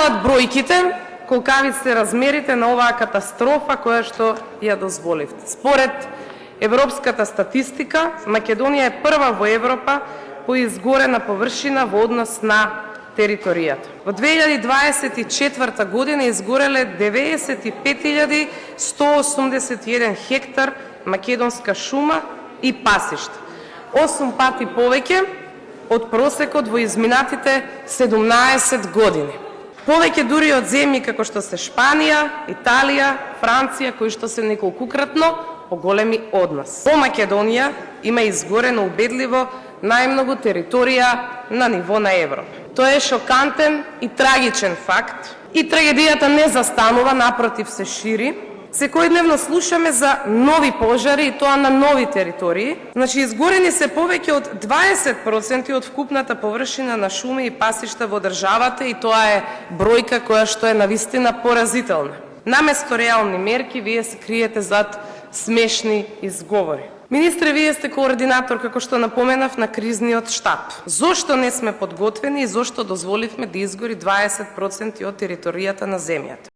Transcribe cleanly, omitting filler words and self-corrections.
стануваат бројките, колкави се размерите на оваа катастрофа која што ја дозволивте. Според европската статистика, Македонија е прва во Европа по изгорена површина во однос на територијата. Во 2024 година изгореле 95.181 хектар македонска шума и пасишта. 8 пати повеќе од просекот во изминатите 17 години. Повеќе дури од земји како што се Шпанија, Италија, Франција, кои што се неколкукратно поголеми од нас. Во Македонија има изгорено убедливо најмногу територија на ниво на Европа. Тоа е шокантен и трагичен факт и трагедијата не застанува, напротив се шири. Секојдневно слушаме за нови пожари и тоа на нови територии. Значи, изгорени се повеќе од 20% од вкупната површина на шуми и пасишта во државата и тоа е бројка која што е навистина поразителна. Наместо реални мерки, вие се криете зад смешни изговори. Министре, вие сте координатор, како што напоменав, на кризниот штаб. Зошто не сме подготвени и зошто дозволивме да изгори 20% од територијата на земјата?